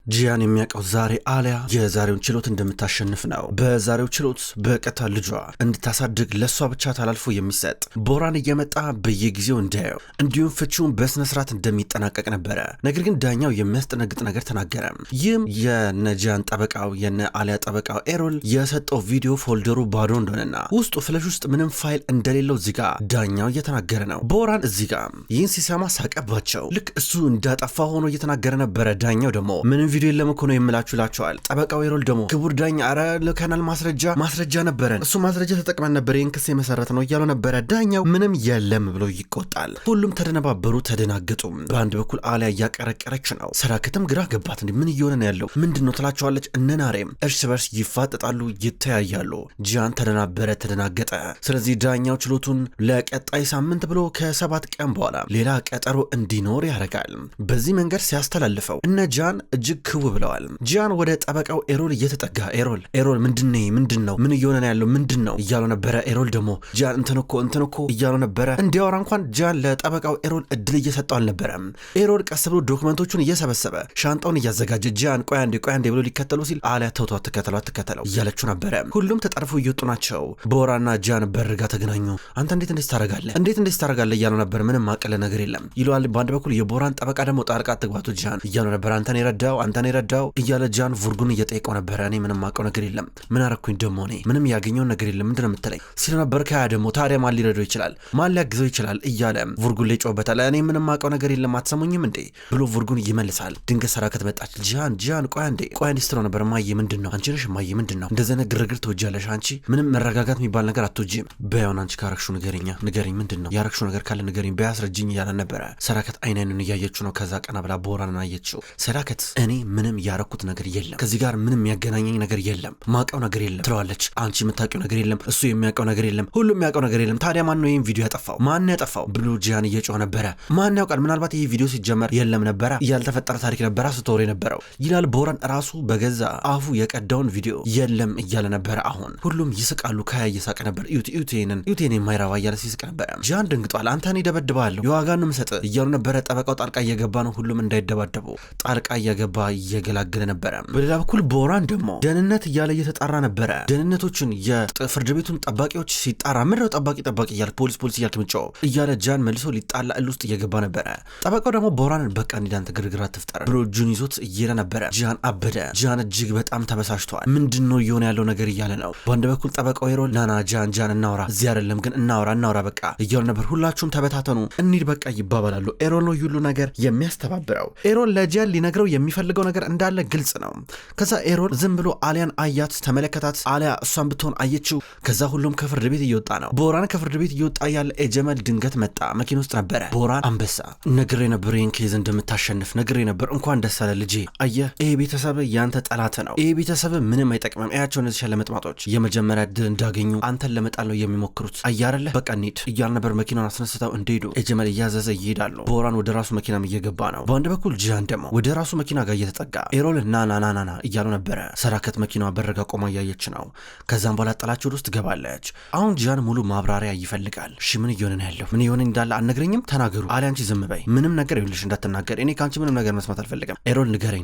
ጂያን የሚያውቀው ዛሬ አሊያ የዛሬውን ችሎት እንደምታሸንፍ ነው። በዛሬው ችሎት በቀጥታ ልጇ እንድታሳድግ ለሷ ብቻ ተላልፎ የሚሰጥ ቦራን እየመጣ በየጊዜው እንዳየው እንዲሁም ፍቺውን በስነ ስርዓት እንደሚጠናቀቅ ነበረ። ነገር ግን ዳኛው የሚያስጠነግጥ ነገር ተናገረ። ይህም የነጂያን ጠበቃው የነ አሊያ ጠበቃው ኤሮል የሰጠው ቪዲዮ ፎልደሩ ባዶ እንደሆነና ውስጡ ፍለሽ ውስጥ ምንም ፋይል እንደሌለው እዚጋ ዳኛው እየተናገረ ነው። ቦራን እዚጋ ይህን ሲሰማ ሳቀባቸው። ልክ እሱ እንዳጠፋ ሆኖ እየተናገረ ነበረ። ዳኛው ደግሞ ምንም ቪዲዮ የለም እኮ ነው የምላችሁላችኋል። ጠበቃው ኤሮል ደግሞ ክቡር ዳኛ አረ ለካናል ማስረጃ ነበረን፣ እሱ ማስረጃ ተጠቅመን ነበር ይህን ክስ የመሰረት ነው እያሉ ነበረ። ዳኛው ምንም የለም ብሎ ይቆጣል። ሁሉም ተደነባበሩ፣ ተደናገጡ። በአንድ በኩል አሊያ እያቀረቀረች ነው። ሰራከትም ግራ ገባት። እንዴ ምን እየሆነ ነው ያለው ምንድን ነው ትላቸዋለች። እነናሬም እርስ በርስ ይፋጠጣሉ፣ ይተያያሉ። ጂያን ተደናበረ፣ ተደናገጠ። ስለዚህ ዳኛው ችሎቱን ለቀጣይ ሳምንት ብሎ ከ7 ቀን በኋላ ሌላ ቀጠሮ እንዲኖር ያደርጋል። በዚህ መንገድ ሲያስተላልፈው እነ ጂያን እጅግ ክው ብለዋል። ጂያን ወደ ጠበቃው ኤሮል እየተጠጋ ኤሮል ምንድነው ምን እየሆነ ነው ያለው ምንድነው እያሉ ነበረ። ኤሮል ደግሞ ጂያን እንትን እኮ እያሉ ነበረ። እንዲያወራ እንኳን ጂያን ለጠበቃው ኤሮል እድል እየሰጠው አልነበረም። ኤሮል ቀስ ብሎ ዶክመንቶቹን እየሰበሰበ ሻንጣውን እያዘጋጀ ጂያን ቆይ አንዴ ብሎ ሊከተሉ ሲል አሊያ ተውቷ ትከተለው እያለችው ነበረ። ሁሉም ተጠርፎ እየወጡ ናቸው። ቦራና ጂያን በርጋ ተገናኙ። አንተ እንዴት ታረጋለህ እያሉ ነበር። ምንም ማቀለ ነገር የለም ይለዋል። በአንድ በኩል የቦራን ጠበቃ ደግሞ ጣልቃ ትግባቱ ጂያን እያሉ ነበር። አንተን የረዳው እያለ ጂያን ቮርጉን እየጠየቀው ነበረ። እኔ ምንም ማቀው ነገር የለም ምን አረኩኝ ደግሞ እኔ ምንም ያገኘው ነገር የለም ምንድነው የምትለኝ ሲል ነበር። ከያ ደግሞ ታዲያ ማን ሊረዳው ይችላል ማን ሊያግዘው ይችላል እያለ ቮርጉን ላይ ጮህበታል። እኔ ምንም ማቀው ነገር የለም አትሰሙኝም እንዴ ብሎ ቮርጉን ይመልሳል። ድንገት ሰራከት መጣች። ጂያን ቆይ አንዴ ስትለው ነበር። ማየ ምንድነው አንቺ ነሽ ማየ ምንድነው እንደዚህ ነገር ግርግር ትወጃለሽ አንቺ ምንም መረጋጋት የሚባል ነገር አትወጂም በያውን አንቺ ካረክሹ ንገሪኝ ምንድነው ያረክሹ ነገር ካለ ንገሪኝ በያስረጅኝ እያለ ነበረ። ሰራከት አይነን እያየችው ነው። ከዛ ቀና ብላ ቦራንን አየችው። ሰራከት እኔ ምንም ያረኩት ነገር የለም ከዚህ ጋር ምንም ያገናኘኝ ነገር የለም ማቀው ነገር የለም ትለዋለች። አንቺ የምታውቂው ነገር የለም እሱ የሚያውቀው ነገር የለም ሁሉም የሚያውቀው ነገር የለም። ታዲያ ማን ነው ይሄን ቪዲዮ ያጠፋው ማን ያጠፋው ብሎ ጂያን እየጮኸ ነበረ። ማን ያውቃል ምናልባት ይሄ ቪዲዮ ሲጀመር የለም ነበረ ያልተፈጠረ ታሪክ ነበረ ስትወሬ ነበረው ይላል። ቦራን ራሱ በገዛ አፉ የቀዳውን ቪዲዮ የለም እያለ ነበረ። አሁን ሁሉም ይስቃሉ። ካያ እየሳቀ ነበር። ዩቴን የማይራባ እያለ ሲስቅ ነበረ። ጂያን ደንግጧል። አንተን ይደበድባለሁ የዋጋን ምሰጥ እያሉ ነበረ። ጠበቃው ጣልቃ እየገባ ነው። ሁሉም እንዳይደባደቡ ጣልቃ እየገባ እየገላገለ ነበረ። በሌላ በኩል ቦራን ደግሞ ደህንነት እያለ እየተጣራ ነበረ። ደህንነቶችን የፍርድ ቤቱን ጠባቂዎች ሲጣራ ምንድነው ጠባቂ እያለ ፖሊስ እያልክ ምጫው እያለ ጂያን መልሶ ሊጣላ ውስጥ እየገባ ነበረ። ጠበቃው ደግሞ ቦራንን በቃ እንዲዳንተ ግርግር አትፍጠር ብሎ እጁን ይዞት እየሄደ ነበረ። ጂያን አበደ። ጂያን እጅግ በጣም ተበሳጭቷል። ምንድነው እየሆነ ያለው ነገር እያለ ነው። በአንድ በኩል ጠበቃው ኤሮል ናና ጂያን እናውራ እዚህ አይደለም ግን እናውራ በቃ እያሉ ነበር። ሁላችሁም ተበታተኑ እንሂድ በቃ ይባባላሉ። ኤሮል ነው ሁሉ ነገር የሚያስተባብረው። ኤሮል ለጂያን ሊነግረው የሚፈልገው ነገር እንዳለ ግልጽ ነው። ከዛ ኤሮል ዝም ብሎ አሊያን አያት፣ ተመለከታት። አሊያ እሷን ብትሆን አየችው። ከዛ ሁሉም ከፍርድ ቤት እየወጣ ነው። ቦራን ከፍርድ ቤት እየወጣ ያለ ኤጀመል ድንገት መጣ። መኪና ውስጥ ነበረ። ቦራን አንበሳ ነግሬ ነበር ይህን ኬዝ እንደምታሸንፍ ነግሬ ነበር። እንኳን ደስ አለ ልጄ። አየህ ይሄ ቤተሰብ ያንተ ጠላት ነው። ይሄ ቤተሰብ ምንም አይጠቅምም። እያቸው እነዚህ ሸለመጥማጦች የመጀመሪያ ድል እንዳገኙ አንተን ለመጣል ነው የሚሞክሩት። አያረለ በቃ እንሂድ እያል ነበር። መኪናውን አስነስተው እንደሄዱ ኤጀመል እያዘዘ ይሄዳሉ። ቦራን ወደ ራሱ መኪናም እየገባ ነው። በአንድ በኩል ጂያን ደግሞ ወደ ራሱ መኪና ጋር እየተጠጋ ኤሮል ናና እያሉ ነበረ። ሰራከት መኪናዋ በረጋ ቆማ እያየች ነው። ከዛም በኋላ ጠላቸው ውስጥ ገባለች። አሁን ጂያን ሙሉ ማብራሪያ ይፈልጋል። እሺ ምን እየሆነ ነው ያለው ምን እየሆነ እንዳለ አልነግረኝም ተናገሩ። አሊያ አንቺ ዝም በይ ምንም ነገር ይኸውልሽ እንዳትናገር እኔ ካንቺ ምንም ነገር መስማት አልፈልግም። ኤሮል ንገረኝ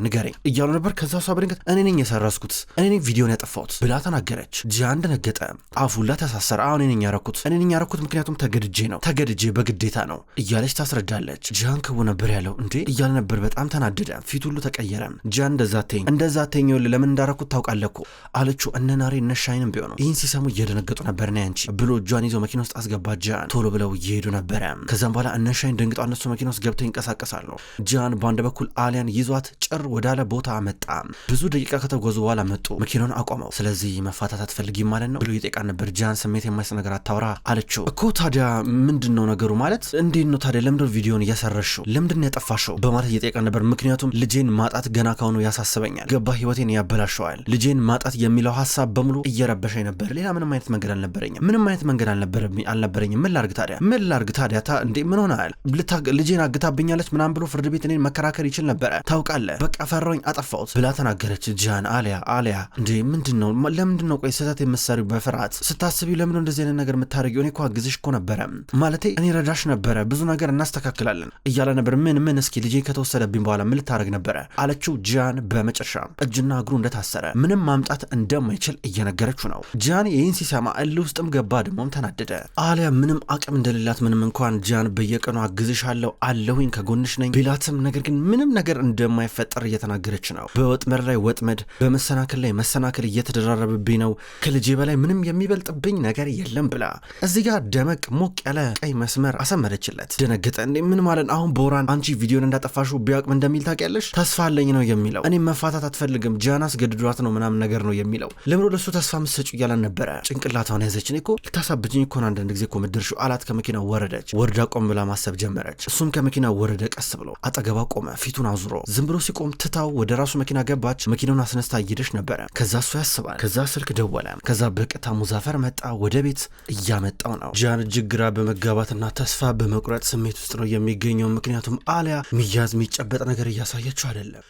እያሉ ነበር። ከዛ እሷ በድንገት እኔ ነኝ የሰራስኩት እኔ ነኝ ቪዲዮን ያጠፋሁት ብላ ተናገረች። ጂያን ደነገጠ። አፉላ ተሳሰረ። አሁን እኔ ነኝ ያረኩት ምክንያቱም ተገድጄ በግዴታ ነው እያለች ታስረዳለች። ጂያን ክቡ ነበር ያለው እንዴ እያለ ነበር። በጣም ተናደደ። ፊት ሁሉ ተቀየረ። ጂያን እንደዛ ተኝ ለምን እንዳረኩት ታውቃለህ እኮ አለችው። እነናሬ እነሻይንም ቢሆኑ ይህን ሲሰሙ እየደነገጡ ነበር። ና ያንቺ ብሎ እጇን ይዞ መኪና ውስጥ አስገባ። ጂያን ቶሎ ብለው እየሄዱ ነበረ። ከዛም በኋላ እነሻይን ደንግጠው እነሱ መኪና ውስጥ ገብተው ይንቀሳቀሳሉ። ጂያን በአንድ በኩል አሊያን ይዟት ጭር ወዳለ ቦታ መጣ። ብዙ ደቂቃ ከተጓዙ በኋላ መጡ። መኪናውን አቆመው። ስለዚህ መፋታት አትፈልጊም ማለት ነው ብሎ ይጠይቃል ነበር። ጂያን ስሜት የማይስ ነገር አታውራ አለችው። እኮ ታዲያ ምንድነው ነገሩ ማለት እንዴት ነው ታዲያ ለምንድነው ቪዲዮን እያሰረሽው ለምንድነው ያጠፋሽው በማለት እየጠየቃል ነበር። ምክንያቱም ልጄን ማጣት ገና ካሁኑ ያሳስበኛል ገባ ህይወቴን ያበላሸዋል። ልጄን ማጣት የሚለው ሐሳብ በሙሉ እየረበሸኝ ነበር። ሌላ ምንም አይነት መንገድ አልነበረኝም። ምን ላርግ ታዲያ እንዴ ምን ሆነሃል ልጄን አግታብኛለች ምናምን ብሎ ፍርድ ቤት እኔን መከራከር ይችል ነበረ ታውቃለህ። በቃ ፈራኝ አጠፋሁት ብላ ተናገረች። ጂያን አሊያ እንዴ ለምንድነው ቆይ ስህተት የምትሰሪው በፍርሃት ስታስቢው ለምንድነው እንደዚህ አይነት ነገር የምታደርጊው? እኔ እኮ አግዝሽ እኮ ነበረ ማለቴ እኔ ረዳሽ ነበረ ብዙ ነገር እናስተካክላለን እያለ ነበር። ምን እስኪ ልጄ ከተወሰደብኝ በኋላ ምን ልታደርግ ነበረ አለች። ያለችው ጂያን በመጨረሻ እጅና እግሩ እንደታሰረ ምንም ማምጣት እንደማይችል እየነገረችው ነው። ጂያን ይህን ሲሰማ እልህ ውስጥም ገባ። ደግሞም ተናደደ። አሊያ ምንም አቅም እንደሌላት ምንም እንኳን ጂያን በየቀኑ አግዝሻለሁ አለሁኝ ከጎንሽ ነኝ ቢላትም ነገር ግን ምንም ነገር እንደማይፈጠር እየተናገረች ነው። በወጥመድ ላይ ወጥመድ፣ በመሰናክል ላይ መሰናክል እየተደራረበብኝ ነው፣ ከልጄ በላይ ምንም የሚበልጥብኝ ነገር የለም ብላ እዚህ ጋር ደመቅ ሞቅ ያለ ቀይ መስመር አሰመረችለት። ደነገጠ። እንዴ ምን ማለት አሁን ቦራን አንቺ ቪዲዮን እንዳጠፋሹ ቢያውቅ ምን እንደሚል ታውቂያለሽ? ተስፋ አለኝ ነው የሚለው። እኔም መፋታት አትፈልግም ጂያን አስገድዷት ነው ምናምን ነገር ነው የሚለው። ለምሮ ለሱ ተስፋ መስጭ እያለን ነበረ። ጭንቅላቷን ያዘችን እኮ ልታሳብጅኝ እኮ ነው አንዳንድ ጊዜ እኮ ምድርሽው አላት። ከመኪናው ወረደች። ወርዳ ቆም ብላ ማሰብ ጀመረች። እሱም ከመኪናው ወረደ። ቀስ ብሎ አጠገባ ቆመ። ፊቱን አዙሮ ዝም ብሎ ሲቆም ትታው ወደ ራሱ መኪና ገባች። መኪናውን አስነስታ እየሄደች ነበረ። ከዛ እሱ ያስባል። ከዛ ስልክ ደወለ። ከዛ በቀጥታ ሙዛፈር መጣ። ወደ ቤት እያመጣው ነው። ጂያን እጅግ ግራ በመጋባትና ተስፋ በመቁረጥ ስሜት ውስጥ ነው የሚገኘው። ምክንያቱም አሊያ ሚያዝ የሚጨበጥ ነገር እያሳየችው አይደለም።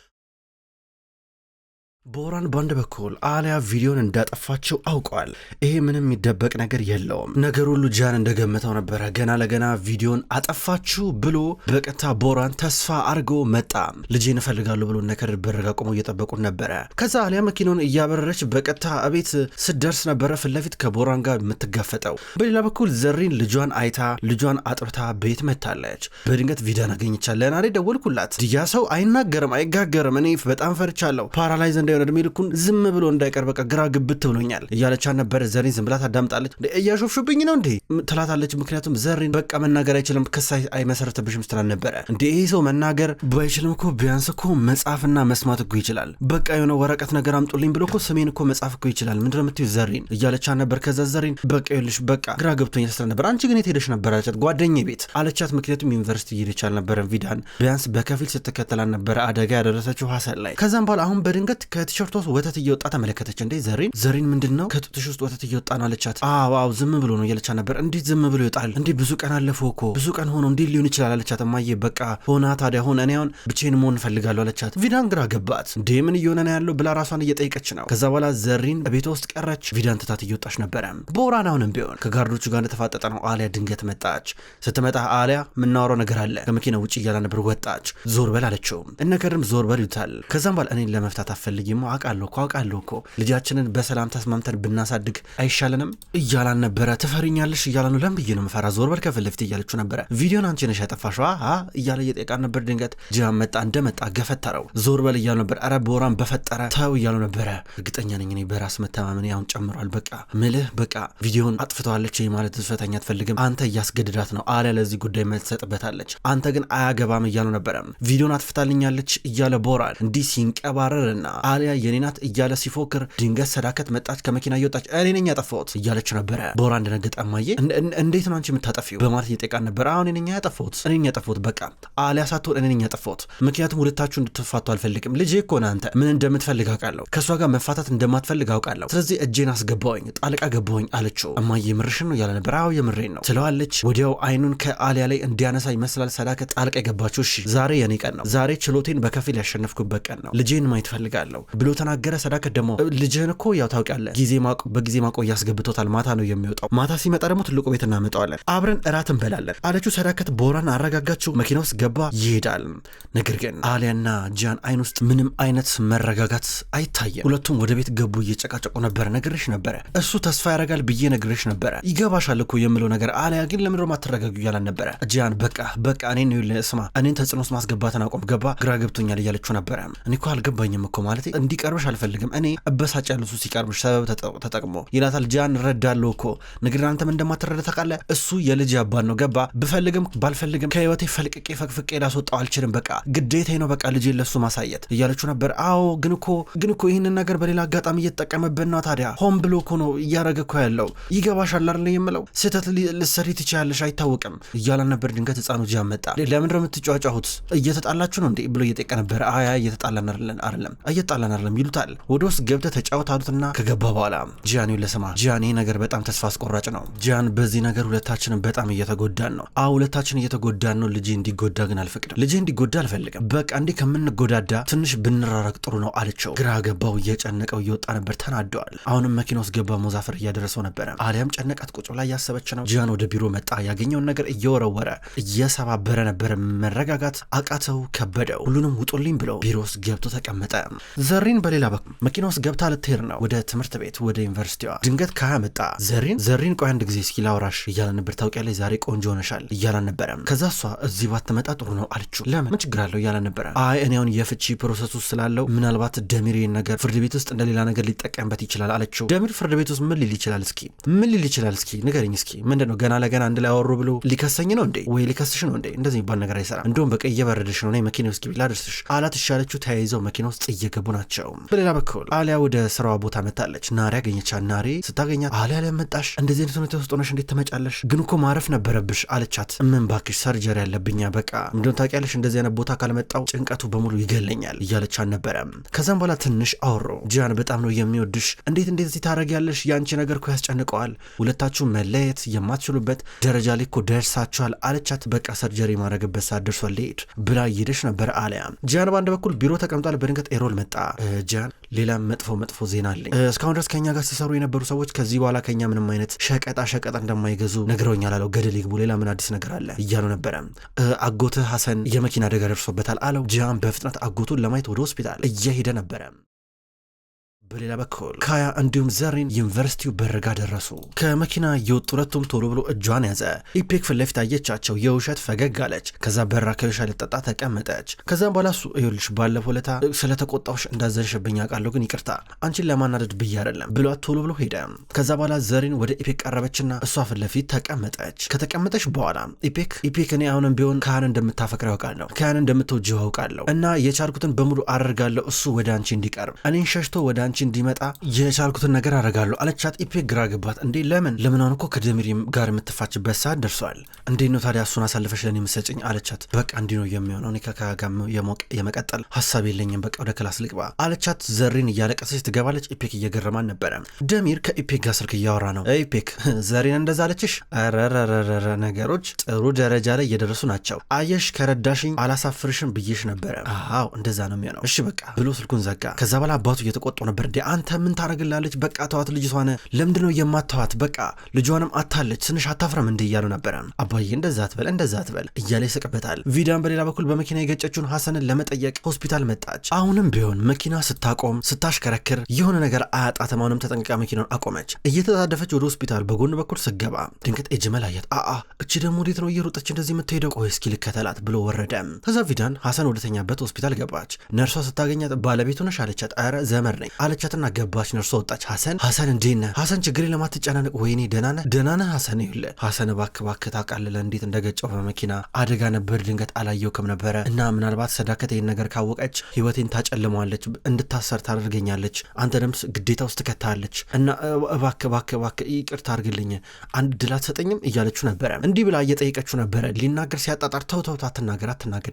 ቦራን በአንድ በኩል አሊያ ቪዲዮን እንዳጠፋችው አውቋል። ይሄ ምንም የሚደበቅ ነገር የለውም። ነገር ሁሉ ጂያን እንደገመተው ነበረ። ገና ለገና ቪዲዮን አጠፋችው ብሎ በቀጥታ ቦራን ተስፋ አድርጎ መጣ። ልጄን እፈልጋለሁ ብሎ ነከርድ በረጋ ቆመው እየጠበቁት ነበረ። ከዛ አሊያ መኪናውን እያበረረች በቀጥታ እቤት ስትደርስ ነበረ ፊት ለፊት ከቦራን ጋር የምትጋፈጠው። በሌላ በኩል ዘሪን ልጇን አይታ ልጇን አጥብታ ቤት መታለች። በድንገት ቪዲዮን አገኘቻት። ለናሬ ደወልኩላት። ድያ ሰው አይናገርም አይጋገርም። እኔ በጣም ፈርቻለሁ። ፓራላይዝ እድሜ ልኩን ዝም ብሎ እንዳይቀር በቃ ግራ ግብት ብሎኛል እያለቻት ነበረ። ዘሪን ዝም ብላ ታዳምጣለች። እያሾፍሽብኝ ነው እንዴ ትላታለች። ምክንያቱም ዘሪን በቃ መናገር አይችልም ክስ አይመሰረትብሽም ስትላል ነበረ። እንዴ ይሄ ሰው መናገር ባይችልም እኮ ቢያንስ እኮ መጻፍና መስማት እኮ ይችላል። በቃ የሆነ ወረቀት ነገር አምጡልኝ ብሎ እኮ ስሜን እኮ መጻፍ እኮ ይችላል። ምንድን ነው የምትይው ዘሪን እያለቻት ነበር። ከዛ ዘሪን በቃ ይኸውልሽ በቃ ግራ ገብቶኛል ስትላል ነበር። አንቺ ግን የት ሄደሽ ነበር አለቻት። ጓደኛዬ ቤት አለቻት። ምክንያቱም ዩኒቨርሲቲ እየሄደች አልነበረም። ቪዳን ቢያንስ በከፊል ስትከተላል ነበረ አደጋ ያደረሰችው ሐሰን ላይ። ከዛም በኋላ አሁን በድንገት ከቲሸርቷ ወተት እየወጣ ተመለከተች። እንዴ ዘሪን ምንድነው ከጡትሽ ውስጥ ወተት እየወጣ ነው አለቻት። አዎ ዝም ብሎ ነው እያለቻት ነበር። እንዴት ዝም ብሎ ይወጣል እንዴ? ብዙ ቀን አለፈው እኮ ብዙ ቀን ሆኖ እንዴት ሊሆን ይችላል አለቻት። እማዬ በቃ ሆና ታዲያ ሆነ እኔ አሁን ብቻዬን መሆን እፈልጋለሁ አለቻት። ቪዳን ግራ ገባት። እንዴ ምን እየሆነ ነው ያለው ብላ ራሷን እየጠየቀች ነው። ከዛ በኋላ ዘሪን ቤቷ ውስጥ ቀረች። ቪዳን ትታት እየወጣች ነበረ። ቦራን አሁንም ቢሆን ከጋርዶቹ ጋር እንደተፋጠጠ ነው። አሊያ ድንገት መጣች። ስትመጣ አሊያ የምናወራው ነገር አለ ከመኪና ውጭ እያላ ነበር። ወጣች። ዞር በል አለችው። እነከርም ዞር በል ይሉታል። ከዛም በኋላ እኔን ለመፍታት አፈልጊም አውቃለሁ እኮ ልጃችንን በሰላም ተስማምተን ብናሳድግ አይሻለንም እያላን ነበረ። ትፈሪኛለሽ እያላ ነው። ለምን ብዬ ነው የምፈራ? ዞር በል ከፊት ለፊት እያለችው ነበረ። ቪዲዮን አንቺ ነሽ ያጠፋሽው እያለ እየጠየቃን ነበር። ድንገት ጂያን መጣ። እንደመጣ ገፈተረው። ዞር በል እያሉ ነበር። ኧረ ቦራን በፈጠረ ተው እያሉ ነበረ። እርግጠኛ ነኝ እኔ በራስ መተማመን ያሁን ጨምሯል። በቃ ምልህ በቃ ቪዲዮን አጥፍተዋለች ማለት ትፈተኛ አትፈልግም። አንተ እያስገድዳት ነው። አሊያ ለዚህ ጉዳይ መልስ ትሰጥበታለች። አንተ ግን አያገባም እያሉ ነበረ። ቪዲዮን አጥፍታልኛለች እያለ ቦራን እንዲህ ሲንቀባረርና አሊያ የኔ ናት እያለ ሲፎክር ድንገት ሰዳከት መጣች። ከመኪና እየወጣች እኔ ነኝ ያጠፋሁት እያለች ነበረ። ቦራን እንደነገጠ እማዬ እንዴት ነው አንቺ የምታጠፊው በማለት እየጠየቃን ነበር። አሁን እኔ ነኝ ያጠፋሁት በቃ አሊያ ሳትሆን እኔ ነኝ ያጠፋሁት። ምክንያቱም ሁለታችሁ እንድትፋቱ አልፈልግም። ልጄ እኮ ነህ አንተ ምን እንደምትፈልግ አውቃለሁ። ከእሷ ጋር መፋታት እንደማትፈልግ አውቃለሁ። ስለዚህ እጄን አስገባሁኝ ጣልቃ ገባሁኝ አለችው። እማዬ የምርሽን ነው እያለ ነበር። አዎ የምሬን ነው ትለዋለች። ወዲያው አይኑን ከአሊያ ላይ እንዲያነሳ ይመስላል ሰዳከት ጣልቃ የገባችው። እሺ ዛሬ የኔ ቀን ነው። ዛሬ ችሎቴን በከፊል ያሸነፍኩበት ቀን ነው። ልጄን ማየት ፈልጋለሁ ብሎ ተናገረ። ሰዳከት ደግሞ ልጅህን እኮ ያው ታውቃለህ በጊዜ ማቆያ ያስገብቶታል። ማታ ነው የሚወጣው። ማታ ሲመጣ ደግሞ ትልቁ ቤት እናመጣዋለን። አብረን እራት እንበላለን አለችው። ሰዳከት ቦራን አረጋጋችው። መኪና ውስጥ ገባ ይሄዳል። ነገር ግን አሊያና ጂያን አይን ውስጥ ምንም አይነት መረጋጋት አይታየም። ሁለቱም ወደ ቤት ገቡ። እየጨቃጨቁ ነበረ። ነግሬሽ ነበረ እሱ ተስፋ ያደርጋል ብዬ ነግሬሽ ነበረ። ይገባሻል እኮ የምለው ነገር አሊያ ግን ለምንድነው ማትረጋጉ እያላን ነበረ። ጂያን በቃ እኔን ነው ስማ እኔን ተጽዕኖ ውስጥ ማስገባትን አቆም ገባ ግራ ገብቶኛል እያለችው ነበረ። እኔ እኮ አልገባኝም እኮ ማለት እንዲቀርብሽ አልፈልግም እኔ እበሳጭ ያሉ እሱ ሲቀርብሽ ሰበብ ተጠቅሞ ይላታል። ጂያን ረዳለሁ እኮ ነገር አንተም እንደማትረዳ ታውቃለህ። እሱ የልጅ አባት ነው ገባ ብፈልግም ባልፈልግም ከህይወቴ ፈልቅቄ ፈቅፍቄ ላስወጣው አልችልም። በቃ ግዴታዬ ነው በቃ ልጄ ለሱ ማሳየት እያለችው ነበር። አዎ ግን እኮ ይህንን ነገር በሌላ አጋጣሚ እየተጠቀመብን ነው። ታዲያ ሆን ብሎ እኮ ነው እያረገ እኮ ያለው ይገባሻል አይደል የምለው ስህተት ልትሰሪ ትችያለሽ አይታወቅም እያላን ነበር። ድንገት ህፃኑ ጂያን መጣ። ለምንድነው የምትጫጫሁት እየተጣላችሁ ነው እንዴ ብሎ እየጠየቀ ነበር። አያ እየተጣላን አይደለም እየተጣላን አይደለም ይሉታል። ወደ ውስጥ ገብተህ ተጫወት አሉትና ከገባ በኋላ ጂያኔው ለሰማ ጂያን ይሄ ነገር በጣም ተስፋ አስቆራጭ ነው ጂያን፣ በዚህ ነገር ሁለታችንን በጣም እየተጎዳን ነው። ሁለታችን እየተጎዳን ነው። ልጄ እንዲጎዳ ግን አልፈቅድም። ልጄ እንዲጎዳ አልፈልግም። በቃ እንዴ ከምንጎዳዳ ትንሽ ብንራራቅ ጥሩ ነው አለችው። ግራ ገባው፣ እየጨነቀው እየወጣ ነበር። ተናደዋል። አሁንም መኪና ውስጥ ገባ። ሙዛፈር እያደረሰው ነበረ። አሊያም ጨነቃት። ቁጭ ላይ ያሰበች ነው። ጂያን ወደ ቢሮ መጣ። ያገኘውን ነገር እየወረወረ እየሰባበረ ነበር። መረጋጋት አቃተው፣ ከበደው። ሁሉንም ውጡልኝ ብሎ ቢሮ ውስጥ ገብቶ ተቀመጠ። ዘሪን በሌላ በኩል መኪና ውስጥ ገብታ ልትሄድ ነው ወደ ትምህርት ቤት ወደ ዩኒቨርሲቲዋ። ድንገት ካያ መጣ። ዘሪን ቆይ አንድ ጊዜ እስኪ ላውራሽ እያለ ነበር። ታውቂያለሽ ዛሬ ቆንጆ ሆነሻል እያለ ነበረ። ከዛ እሷ እዚህ ባትመጣ ጥሩ ነው አለችው። ለምን ምን ችግር አለው እያለ ነበረ። አይ እኔ አሁን የፍቺ ፕሮሰስ ውስጥ ስላለው ምናልባት ደሚር ነገር ፍርድ ቤት ውስጥ እንደሌላ ነገር ሊጠቀምበት ይችላል አለችው። ደሚር ፍርድ ቤት ውስጥ ምን ሊል ይችላል? እስኪ ንገረኝ እስኪ ምንድነው? ገና ለገና አንድ ላይ አወሩ ብሎ ሊከሰኝ ነው እንዴ? ወይ ሊከስሽ ነው እንዴ? እንደዚህ የሚባል ነገር አይሰራም። እንደውም በቃ እየበረደሽ ነው፣ መኪና ውስጥ ግቢ ላደርስሽ አላት። ይሻለችው። ተያይዘው መኪና ውስጥ እየገቡ ናቸው። በሌላ በኩል አሊያ ወደ ስራዋ ቦታ መጣለች። ናሬ አገኘቻት። ናሬ ስታገኛት አሊያ ለመጣሽ እንደዚህ አይነት ሁኔታ ውስጥ ሆነሽ እንዴት ትመጫለሽ? ግን እኮ ማረፍ ነበረብሽ አለቻት። ምን ባክሽ ሰርጀሪ ያለብኛ በቃ እንደውም ታውቂያለሽ እንደዚህ አይነት ቦታ ካልመጣው ጭንቀቱ በሙሉ ይገለኛል እያለች አልነበረም። ከዛም በኋላ ትንሽ አወሩ። ጂያን በጣም ነው የሚወድሽ፣ እንዴት እንደዚህ ታደርጊያለሽ? ያንቺ ነገር እኮ ያስጨንቀዋል። ሁለታችሁ መለየት የማትችሉበት ደረጃ ላይ እኮ ደርሳችኋል አለቻት። በቃ ሰርጀሪ ማድረግበት ሰዓት ደርሷል ልሄድ ብላ እየሄደች ነበር አሊያ። ጂያን በአንድ በኩል ቢሮ ተቀምጧል። በድንገት ኤሮል መጣ። ጂያን ሌላ መጥፎ ዜና አለኝ። እስካሁን ድረስ ከኛ ጋር ሲሰሩ የነበሩ ሰዎች ከዚህ በኋላ ከኛ ምንም አይነት ሸቀጣ እንደማይገዙ ነግረውኛል አለው። ገደል ይግቡ፣ ሌላ ምን አዲስ ነገር አለ እያሉ ነበረ። አጎትህ ሐሰን የመኪና አደጋ ደርሶበታል አለው። ጂያን በፍጥነት አጎቱን ለማየት ወደ ሆስፒታል እየሄደ ነበረ። በሌላ በኩል ካያ እንዲሁም ዘሪን ዩኒቨርሲቲው በርጋ ደረሱ። ከመኪና የወጡ ሁለቱም ቶሎ ብሎ እጇን ያዘ። ኢፔክ ፊት ለፊት አየቻቸው። የውሸት ፈገግ አለች። ከዛ በራ ከሻ ልጠጣ ተቀመጠች። ከዛም በኋላ እሱ ይኸውልሽ ባለፈው ለታ ስለተቆጣውሽ እንዳዘንሽብኝ አውቃለሁ፣ ግን ይቅርታ አንቺን ለማናደድ ብዬ አይደለም ብሏት ቶሎ ብሎ ሄደ። ከዛ በኋላ ዘሪን ወደ ኢፔክ ቀረበችና እሷ ፊት ለፊት ተቀመጠች። ከተቀመጠች በኋላ ኢፔክ እኔ አሁንም ቢሆን ካያን እንደምታፈቅረው ያውቃለሁ፣ ካያን እንደምትወጂው ያውቃለሁ እና የቻልኩትን በሙሉ አደርጋለሁ እሱ ወደ አንቺ እንዲቀርብ፣ እኔን ሸሽቶ ወደ አንቺ እንዲመጣ የቻልኩትን ነገር አደርጋለሁ አለቻት። ኢፔክ ግራ ገባት። እንዴ ለምን አሁን እኮ ከደሚር ጋር የምትፋችበት ሰዓት ደርሷል። እንዴት ነው ታዲያ እሱን አሳልፈሽ ለኔ የምትሰጭኝ አለቻት። በቃ እንዲህ ነው የሚሆነው፣ እኔ ከካያ ጋር የመቀጠል ሀሳብ የለኝም፣ በቃ ወደ ክላስ ልግባ አለቻት። ዘሪን እያለቀሰች ትገባለች። ኢፔክ እየገረማን ነበረ። ደሚር ከኢፔክ ጋር ስልክ እያወራ ነው። ኢፔክ ዘሪን እንደዛ አለችሽ? ረረረረ ነገሮች ጥሩ ደረጃ ላይ እየደረሱ ናቸው። አየሽ ከረዳሽኝ አላሳፍርሽም ብዬሽ ነበረ። አዎ እንደዛ ነው የሚሆነው፣ እሺ በቃ ብሎ ስልኩን ዘጋ። ከዛ በኋላ አባቱ እየተቆጡ ነበር። አንተ ምን ታረግላለች? በቃ ተዋት ልጅቷን፣ ለምንድነው የማታዋት? በቃ ልጇንም አታለች፣ ትንሽ አታፍረም እንዴ እያሉ ነበረ። አባዬ እንደዛ አትበል እያለ ይስቅበታል። ቪዳን በሌላ በኩል በመኪና የገጨችውን ሐሰንን ለመጠየቅ ሆስፒታል መጣች። አሁንም ቢሆን መኪና ስታቆም ስታሽከረክር የሆነ ነገር አያጣትም። አሁንም ተጠንቅቃ መኪናውን አቆመች። እየተጣደፈች ወደ ሆስፒታል በጎን በኩል ስገባ ድንገት ኤጅመል አያት። እቺ ደግሞ ወዴት ነው እየሮጠች እንደዚህ የምትሄደው? ቆይ እስኪ ልከተላት ብሎ ወረደ። ከዛ ቪዳን ሐሰን ወደተኛበት ሆስፒታል ገባች። ነርሷ ስታገኛት ባለቤቱ ነሽ አለቻት። ኧረ ዘመድ ነኝ አለቻትና ገባች። ነርሷ ወጣች። ሐሰን እንዴት ነህ? ሐሰን ችግሬን ለማትጨናነቅ ወይኔ ደህና ነህ ሐሰን? ይኸውልህ ሐሰን እባክህ ታውቃለህ እንዴት እንደገጨው በመኪና አደጋ ነበር። ድንገት አላየውክም ነበረ እና ምናልባት ሰዳከት ይህን ነገር ካወቀች ህይወቴን ታጨልመዋለች፣ እንድታሰር ታደርገኛለች፣ አንተ ደምስ ግዴታ ውስጥ ትከታለች እና እባክህ ይቅርታ አድርግልኝ፣ አንድ ድል አትሰጠኝም እያለችው ነበረ። እንዲህ ብላ እየጠየቀችው ነበረ። ሊናገር ሲያጣጣር ተው አትናገር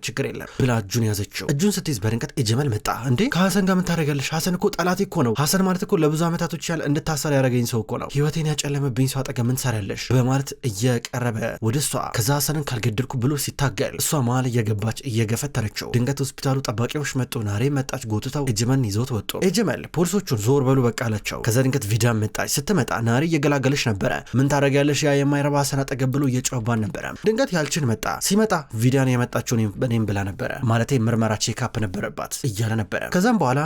ችግር የለም ብላ እጁን ያዘችው። እጁን ስትይዝ በድንገት ኤጀመል መጣ። እንዴ ከሐሰን ጋር ምን ታደርጋለሽ? ሐሰን እኮ ጠላቴ እኮ ነው። ሐሰን ማለት እኮ ለብዙ ዓመታቶች ያለ እንድታሰር ያደረገኝ ሰው እኮ ነው። ህይወቴን ያጨለመብኝ ሰው አጠገብ ምን ትሰሪያለሽ? በማለት እየቀረበ ወደ እሷ ከዛ ሐሰንን ካልገደልኩ ብሎ ሲታገል እሷ መሀል እየገባች እየገፈተረችው። ድንገት ሆስፒታሉ ጠባቂዎች መጡ። ናሬ መጣች። ጎትተው ኤጀመልን ይዘውት ወጡ። ኤጀመል ፖሊሶቹን ዞር በሉ በቃ አላቸው። ከዛ ድንገት ቪዳን መጣች። ስትመጣ ናሬ እየገላገለች ነበረ። ምን ታደርጊያለሽ? ያ የማይረባ ሐሰን አጠገብ ብሎ እየጮህባን ነበረ። ድንገት ያልችን መጣ። ሲመጣ ቪዳን የመጣችው እኔም ብላ ነበረ፣ ማለቴ ምርመራ ቼካፕ ነበረባት እያለ ነበረ። ከዛም በኋላ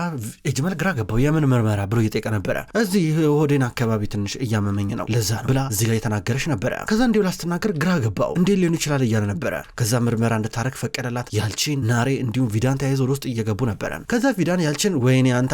ኤጀመል ግራ ገባው። የምን ምርመራ ብሎ እየጠየቀ ነበረ። እዚህ ሆዴን አካባቢ ትንሽ እያመመኝ ነው ለዛ ብላ እዚህ ላይ የተናገረች ነበረ። ከዛ እንዲሁ ላስትናገር ግራ ገባው። እንዴት ሊሆን ይችላል እያለ ነበረ። ከዛ ምርመራ እንድታረግ ፈቀደላት። ያልችን ናሬ እንዲሁም ቪዳን ተያይዞ ወደ ውስጥ እየገቡ ነበረ። ከዛ ቪዳን ያልችን ወይኔ አንተ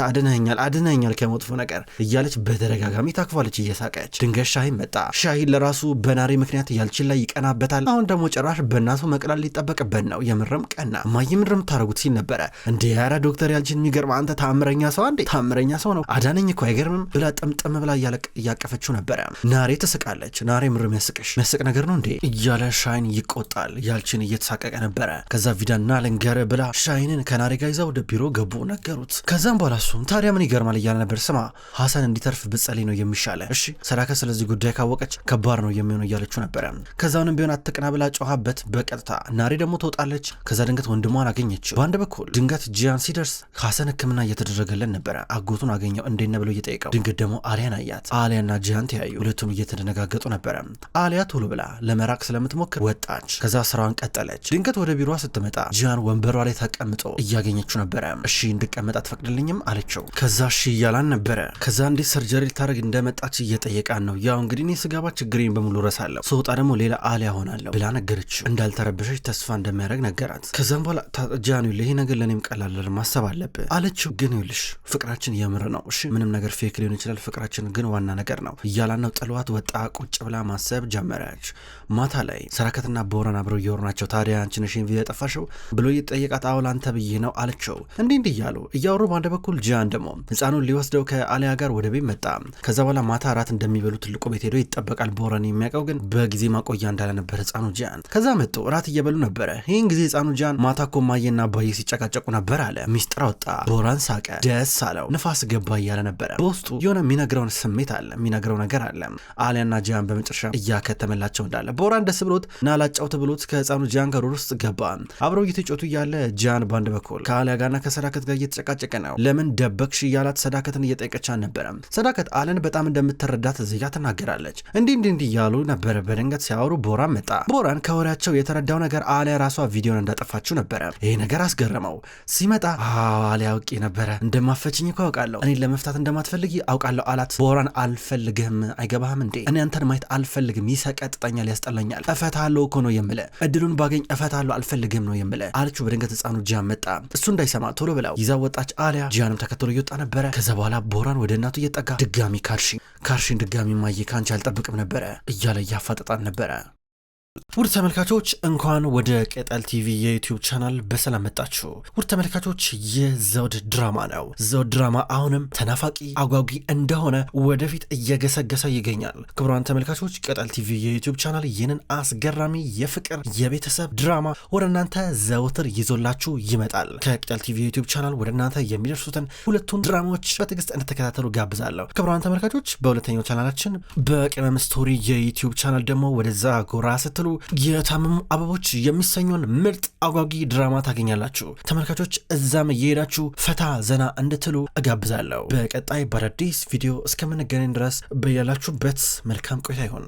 አድነኛል ከመጥፎ ነገር እያለች በተደጋጋሚ ታክፋለች እየሳቀች። ድንገት ሻሂን መጣ። ሻሂን ለራሱ በናሬ ምክንያት ያልችን ላይ ይቀናበታል። አሁን ደግሞ ጭራሽ በእናቱ መቅላል ሊጠበቅበት ነው። የምርም ቀና ማይ ምንድን የምታረጉት ሲል ነበረ። እንዴ ኧረ ዶክተር ያልችን የሚገርም አንተ ታምረኛ ሰው አንዴ ታምረኛ እውነተኛ ሰው ነው አዳነኝ እኮ አይገርምም ብላ ጥምጥም ብላ እያቀፈችው ነበረ። ናሬ ትስቃለች። ናሬ ምር የሚያስቅ ነገር ነው እንዴ እያለ ሻይን ይቆጣል። ያልችን እየተሳቀቀ ነበረ። ከዛ ቪዳና ልንገር ብላ ሻይንን ከናሬ ጋር ይዛ ወደ ቢሮ ገቡ ነገሩት። ከዛም በኋላ እሱም ታዲያ ምን ይገርማል እያለ ነበር። ስማ ሐሰን እንዲተርፍ ብጸልይ ነው የሚሻለ እሺ ሰዳከት ስለዚህ ጉዳይ ካወቀች ከባድ ነው የሚሆነው እያለችው ነበረ። ከዛውንም ቢሆን አትቅና ብላ ጮኻበት በቀጥታ ናሬ ደግሞ ትወጣለች። ከዛ ድንገት ወንድሟን አገኘችው። በአንድ በኩል ድንገት ጂያን ሲደርስ ሐሰን ሕክምና እየተደረገለን ነበረ። አጎቱን አገኘው እንዴነ ብሎ እየጠየቀው ድንገት ደግሞ አሊያን አያት። አሊያና ጂያን ተያዩ። ሁለቱም እየተደነጋገጡ ነበረ። አሊያ ቶሎ ብላ ለመራቅ ስለምትሞክር ወጣች። ከዛ ስራዋን ቀጠለች። ድንገት ወደ ቢሮዋ ስትመጣ ጂያን ወንበሯ ላይ ተቀምጦ እያገኘችው ነበረ። እሺ እንድቀመጥ አትፈቅድልኝም አለችው። ከዛ እሺ እያላን ነበረ። ከዛ እንዴት ሰርጀሪ ልታደርግ እንደመጣች እየጠየቃን ነው። ያው እንግዲህ እኔ ስገባ ችግሬን በሙሉ ረሳለሁ፣ ስወጣ ደግሞ ሌላ አሊያ ሆናለሁ ብላ ነገረችው። እንዳልተረበሸች ተስፋ እንደሚያደርግ ነገራት። ከዛም በኋላ ጂያን ይሄ ነገር ለእኔም ቀላል ማሰብ አለብህ አለችው። ግን ይኸውልሽ ፍቅራችን የምር ነው እሺ ምንም ነገር ፌክ ሊሆን ይችላል፣ ፍቅራችን ግን ዋና ነገር ነው እያላን ነው። ጥሏት ወጣ። ቁጭ ብላ ማሰብ ጀመረች። ማታ ላይ ሰራከትና ቦራን አብረው እየወሩ ናቸው። ታዲያ አንቺ ነሽ ቪዲዮ ያጠፋሽው ብሎ እየጠየቃት አውል አንተ ብዬ ነው አለችው። እንዲህ እያሉ እያወሩ በአንድ በኩል ጂያን ደግሞ ህፃኑን ሊወስደው ከአሊያ ጋር ወደ ቤት መጣ። ከዛ በኋላ ማታ እራት እንደሚበሉ ትልቁ ቤት ሄዶ ይጠበቃል። ቦራን የሚያውቀው ግን በጊዜ ማቆያ እንዳለ ነበር ህፃኑ ጂያን። ከዛ መጡ እራት እየበሉ ነበረ። ይህን ጊዜ ህፃኑ ጂያን ማታ እኮ ማየና አባዬ ሲጨቃጨቁ ነበር አለ። ሚስጥር አወጣ። ቦራን ሳቀ፣ ደስ አለው። ንፋስ ገባ እያለ ነበረ። በውስጡ የሆነ የሚነግረውን ስሜት አለ፣ የሚነግረው ነገር አለ። አሊያና ጂያን በመጨረሻ እያከተመላቸው እንዳለ ቦራን ደስ ብሎት ናላጫውት ብሎት ከህፃኑ ጂያን ጋር ውስጥ ገባ። አብረው እየተጫወቱ እያለ ጂያን ባንድ በኩል ከአሊያ ጋርና ከሰዳከት ጋር እየተጨቃጨቀ ነው። ለምን ደበቅሽ እያላት ሰዳከትን እየጠየቀች ነበረ። ሰዳከት አለን በጣም እንደምትረዳት እዚጋ ትናገራለች። እንዲህ እያሉ ነበረ። በድንገት ሲያወሩ ቦራን መጣ። ቦራን ከወሬያቸው የተረዳው ነገር አሊያ ራሷ ቪዲዮን እንዳጠፋችው ነበረ። ይሄ ነገር አስገረመው። ሲመጣ አሊያ አውቄ ነበረ እንደማፈችኝ እኮ አውቃለሁ፣ እኔን ለመፍታት እንደማትፈልጊ አውቃለሁ አላት። ቦራን አልፈልግህም፣ አይገባህም እንዴ? እኔ አንተን ማየት አልፈልግም፣ ይሰቀጥጠኛል፣ ያስጠላኛል። እፈታለሁ እኮ ነው የምልህ፣ እድሉን ባገኝ እፈታለሁ፣ አልፈልግም ነው የምልህ አለችው። በድንገት ህፃኑ ጂያን መጣ። እሱ እንዳይሰማ ቶሎ ብላው ይዛ ወጣች። አሊያ ጂያንም ተከትሎ እየወጣ ነበረ። ከዛ በኋላ ቦራን ወደ እናቱ እየጠጋ ድጋሚ ካልሽን ድጋሚ ማየ ካንቺ አልጠብቅም ነበረ እያለ እያፋጠጣን ነበረ። ውድ ተመልካቾች እንኳን ወደ ቅጠል ቲቪ የዩቲዩብ ቻናል በሰላም መጣችሁ። ውድ ተመልካቾች የዘውድ ድራማ ነው። ዘውድ ድራማ አሁንም ተናፋቂ አጓጊ እንደሆነ ወደፊት እየገሰገሰ ይገኛል። ክቡራን ተመልካቾች ቅጠል ቲቪ የዩቲዩብ ቻናል ይህንን አስገራሚ የፍቅር የቤተሰብ ድራማ ወደ እናንተ ዘውትር ይዞላችሁ ይመጣል። ከቅጠል ቲቪ የዩቲዩብ ቻናል ወደ እናንተ የሚደርሱትን ሁለቱን ድራማዎች በትዕግስት እንድትከታተሉ ጋብዛለሁ። ክቡራን ተመልካቾች በሁለተኛው ቻናላችን በቅመም ስቶሪ የዩቲዩብ ቻናል ደግሞ ወደዛ ጎራ ስትሉ የታመሙ አበቦች የሚሰኘውን ምርጥ አጓጊ ድራማ ታገኛላችሁ። ተመልካቾች እዛም እየሄዳችሁ ፈታ ዘና እንድትሉ እጋብዛለሁ። በቀጣይ በአዳዲስ ቪዲዮ እስከምንገናኝ ድረስ በያላችሁበት መልካም ቆይታ ይሁን።